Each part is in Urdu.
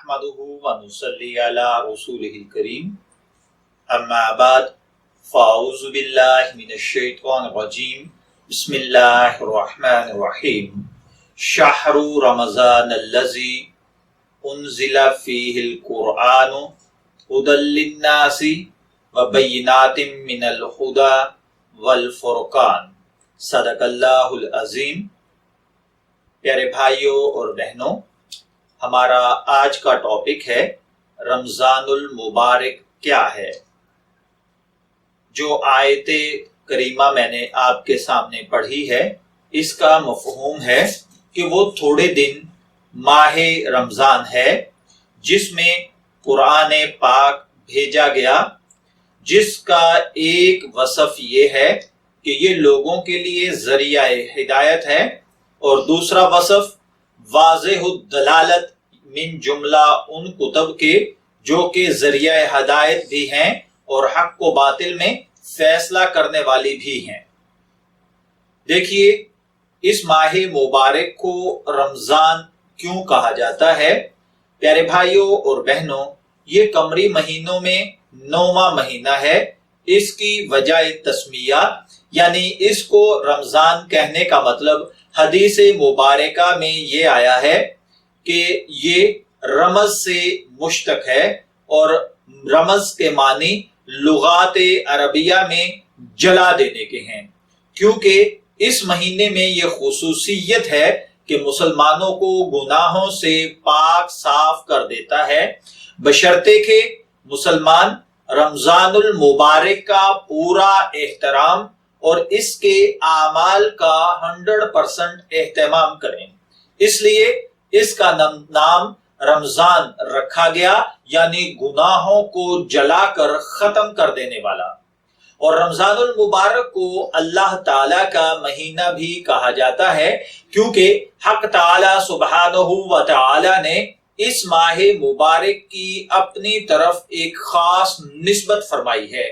نحمده ونصلي على رسوله الكريم اما بعد فاعوذ باللہ من الشیطان الرجیم بسم اللہ الرحمن الرحیم شہر رمضان الذی انزل فیہ القرآن ھدی للناس وبینات من الہدی والفرقان صدق اللہ العظیم۔ پیارے بھائیوں اور بہنوں، ہمارا آج کا ٹاپک ہے رمضان المبارک کیا ہے۔ جو آیت کریمہ میں نے آپ کے سامنے پڑھی ہے، اس کا مفہوم ہے کہ وہ تھوڑے دن ماہ رمضان ہے جس میں قرآن پاک بھیجا گیا، جس کا ایک وصف یہ ہے کہ یہ لوگوں کے لیے ذریعہ ہدایت ہے، اور دوسرا وصف واضح الدلالت من جملہ ان کتب کے جو کہ ذریعہ ہدایت بھی ہیں اور حق و باطل میں فیصلہ کرنے والی بھی ہیں۔ دیکھیے، اس ماہ مبارک کو رمضان کیوں کہا جاتا ہے؟ پیارے بھائیوں اور بہنوں، یہ قمری مہینوں میں 9واں مہینہ ہے۔ اس کی وجہ تسمیہ یعنی اس کو رمضان کہنے کا مطلب حدیث مبارکہ میں یہ آیا ہے کہ یہ رمز سے مشتق ہے، اور رمز کے معنی لغات عربیہ میں جلا دینے کے ہیں، کیونکہ اس مہینے میں یہ خصوصیت ہے کہ مسلمانوں کو گناہوں سے پاک صاف کر دیتا ہے، بشرطے کہ مسلمان رمضان المبارک کا پورا احترام اور اس کے اعمال کا 100% اہتمام کریں۔ اس لیے اس کا نام رمضان رکھا گیا، یعنی گناہوں کو جلا کر ختم کر دینے والا۔ اور رمضان المبارک کو اللہ تعالی کا مہینہ بھی کہا جاتا ہے، کیونکہ حق تعالی سبحانہ و تعالی نے اس ماہ مبارک کی اپنی طرف ایک خاص نسبت فرمائی ہے۔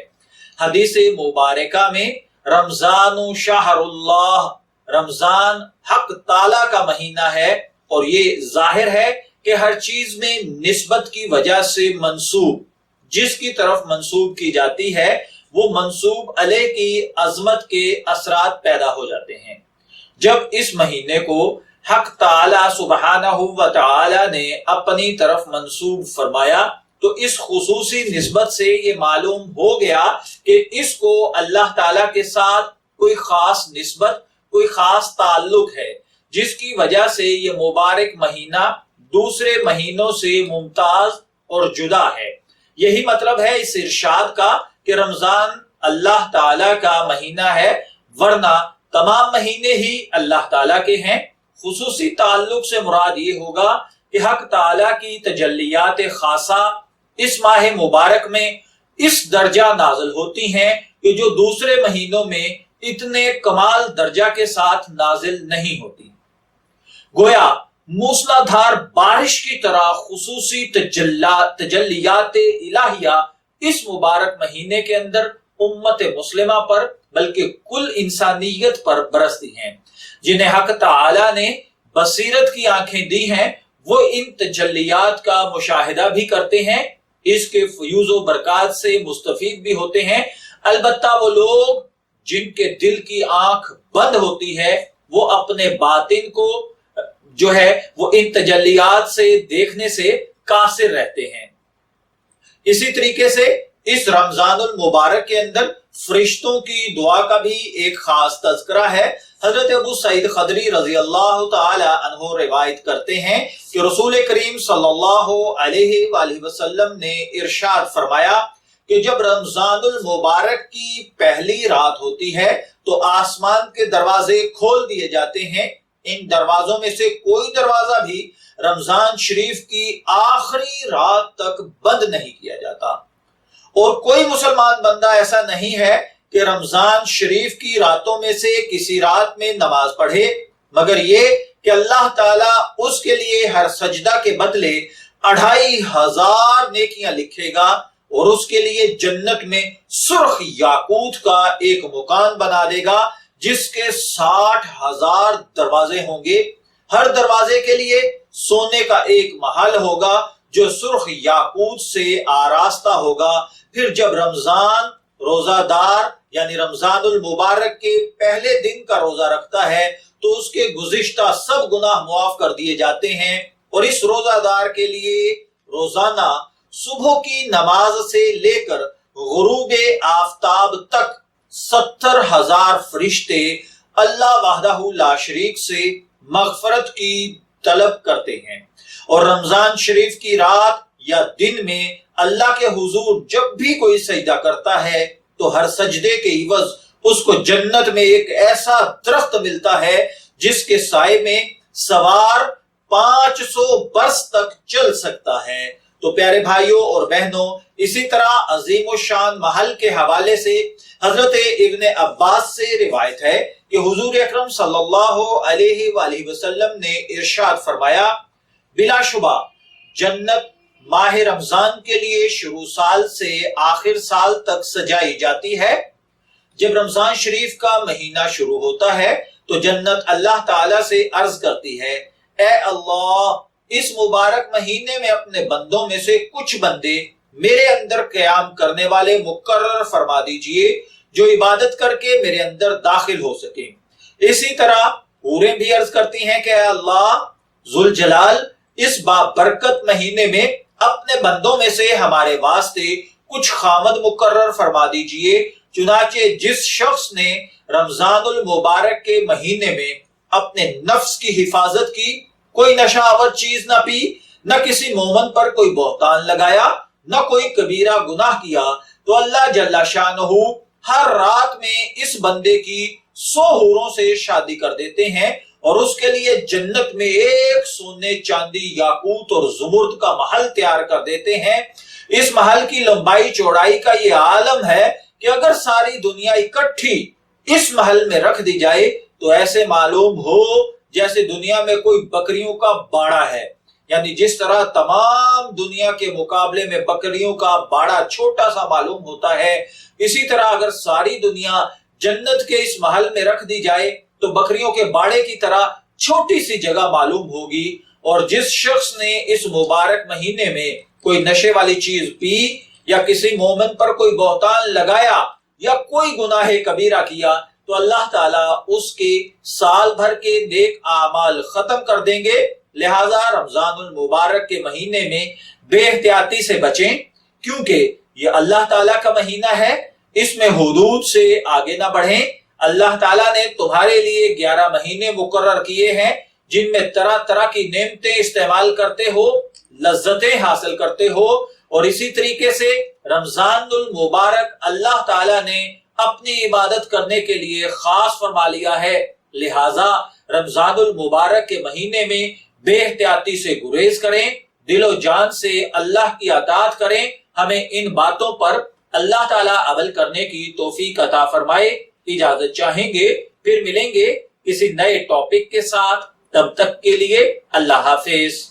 حدیث مبارکہ میں رمضان شہر اللہ، رمضان حق تعالی کا مہینہ ہے، اور یہ ظاہر ہے کہ ہر چیز میں نسبت کی وجہ سے منسوب جس کی طرف منسوب کی جاتی ہے وہ منسوب علیہ کی عظمت کے اثرات پیدا ہو جاتے ہیں۔ جب اس مہینے کو حق تعالی سبحانہ و تعالی نے اپنی طرف منسوب فرمایا تو اس خصوصی نسبت سے یہ معلوم ہو گیا کہ اس کو اللہ تعالیٰ کے ساتھ کوئی خاص نسبت، کوئی خاص تعلق ہے، جس کی وجہ سے یہ مبارک مہینہ دوسرے مہینوں سے ممتاز اور جدا ہے۔ یہی مطلب ہے اس ارشاد کا کہ رمضان اللہ تعالیٰ کا مہینہ ہے، ورنہ تمام مہینے ہی اللہ تعالیٰ کے ہیں۔ خصوصی تعلق سے مراد یہ ہوگا کہ حق تعالیٰ کی تجلیات خاصہ اس ماہ مبارک میں اس درجہ نازل ہوتی ہیں کہ جو دوسرے مہینوں میں اتنے کمال درجہ کے ساتھ نازل نہیں ہوتی۔ گویا موسلا دھار بارش کی طرح خصوصی تجلیات الہیہ اس مبارک مہینے کے اندر امت مسلمہ پر بلکہ کل انسانیت پر برستی ہیں۔ جنہیں حق تعالی نے بصیرت کی آنکھیں دی ہیں، وہ ان تجلیات کا مشاہدہ بھی کرتے ہیں، اس کے فیوز و برکات سے مستفید بھی ہوتے ہیں۔ البتہ وہ لوگ جن کے دل کی آنکھ بند ہوتی ہے، وہ اپنے باطن کو جو ہے وہ ان تجلیات سے دیکھنے سے قاصر رہتے ہیں۔ اسی طریقے سے اس رمضان المبارک کے اندر فرشتوں کی دعا کا بھی ایک خاص تذکرہ ہے۔ حضرت ابو سعید خدری رضی اللہ تعالی عنہ روایت کرتے ہیں کہ رسول کریم صلی اللہ علیہ وآلہ وسلم نے ارشاد فرمایا کہ جب رمضان المبارک کی پہلی رات ہوتی ہے تو آسمان کے دروازے کھول دیے جاتے ہیں۔ ان دروازوں میں سے کوئی دروازہ بھی رمضان شریف کی آخری رات تک بند نہیں کیا جاتا، اور کوئی مسلمان بندہ ایسا نہیں ہے کہ رمضان شریف کی راتوں میں سے کسی رات میں نماز پڑھے مگر یہ کہ اللہ تعالیٰ اس کے لیے ہر سجدہ کے بدلے 2500 نیکیاں لکھے گا، اور اس کے لیے جنت میں سرخ یاقوت کا ایک مکان بنا دے گا جس کے 60,000 دروازے ہوں گے۔ ہر دروازے کے لیے سونے کا ایک محل ہوگا جو سرخ یاقوت سے آراستہ ہوگا۔ پھر جب رمضان روزہ دار یعنی رمضان المبارک کے پہلے دن کا روزہ رکھتا ہے تو اس کے گزشتہ سب گناہ معاف کر دیے جاتے ہیں، اور اس روزہ دار کے لیے روزانہ صبح کی نماز سے لے کر غروب آفتاب تک 70,000 فرشتے اللہ وحدہ لا شریک سے مغفرت کی طلب کرتے ہیں، اور رمضان شریف کی رات یا دن میں اللہ کے حضور جب بھی کوئی سجدہ کرتا ہے تو ہر سجدے کے عوض اس کو جنت میں ایک ایسا درخت ملتا ہے جس کے سائے میں سوار 500 برس تک چل سکتا ہے۔ تو پیارے بھائیوں اور بہنوں، اسی طرح عظیم الشان محل کے حوالے سے حضرت ابن عباس سے روایت ہے کہ حضور اکرم صلی اللہ علیہ وآلہ وسلم نے ارشاد فرمایا، بلا شبہ جنت ماہ رمضان کے لیے شروع سال سے آخر سال تک سجائی جاتی ہے۔ جب رمضان شریف کا مہینہ شروع ہوتا ہے تو جنت اللہ تعالیٰ سے عرض کرتی ہے، اے اللہ، اس مبارک مہینے میں اپنے بندوں میں سے کچھ بندے میرے اندر قیام کرنے والے مقرر فرما دیجئے جو عبادت کر کے میرے اندر داخل ہو سکیں۔ اسی طرح حوریں بھی عرض کرتی ہیں کہ اے اللہ ذوالجلال، اس بابرکت مہینے میں اپنے بندوں میں سے ہمارے واسطے کچھ خامد مقرر فرما دیجئے۔ چنانچہ جس شخص نے رمضان المبارک کے مہینے میں اپنے نفس کی حفاظت کی، کوئی نشہ آور چیز نہ پی، نہ کسی مومن پر کوئی بہتان لگایا، نہ کوئی کبیرہ گناہ کیا، تو اللہ جل شانہ ہر رات میں اس بندے کی 100 حوروں سے شادی کر دیتے ہیں، اور اس کے لیے جنت میں ایک سونے چاندی یاقوت اور زمرد کا محل تیار کر دیتے ہیں۔ اس محل کی لمبائی چوڑائی کا یہ عالم ہے کہ اگر ساری دنیا اکٹھی اس محل میں رکھ دی جائے تو ایسے معلوم ہو جیسے دنیا میں کوئی بکریوں کا باڑا ہے، یعنی جس طرح تمام دنیا کے مقابلے میں بکریوں کا باڑا چھوٹا سا معلوم ہوتا ہے، اسی طرح اگر ساری دنیا جنت کے اس محل میں رکھ دی جائے تو بکریوں کے باڑے کی طرح چھوٹی سی جگہ معلوم ہوگی۔ اور جس شخص نے اس مبارک مہینے میں کوئی نشے والی چیز پی یا کسی مومن پر کوئی بہتان لگایا یا کوئی گناہ کبیرہ کیا تو اللہ تعالیٰ اس کے سال بھر کے نیک اعمال ختم کر دیں گے۔ لہٰذا رمضان المبارک کے مہینے میں بے احتیاطی سے بچیں، کیونکہ یہ اللہ تعالیٰ کا مہینہ ہے، اس میں حدود سے آگے نہ بڑھیں۔ اللہ تعالیٰ نے تمہارے لیے 11 مہینے مقرر کیے ہیں جن میں طرح طرح کی نعمتیں استعمال کرتے ہو، لذتیں حاصل کرتے ہو، اور اسی طریقے سے رمضان المبارک اللہ تعالیٰ نے اپنی عبادت کرنے کے لیے خاص فرما لیا ہے۔ لہٰذا رمضان المبارک کے مہینے میں بے احتیاطی سے گریز کریں، دل و جان سے اللہ کی اطاعت کریں۔ ہمیں ان باتوں پر اللہ تعالیٰ عمل کرنے کی توفیق عطا فرمائے۔ اجازت چاہیں گے، پھر ملیں گے کسی نئے ٹاپک کے ساتھ، تب تک کے لیے اللہ حافظ۔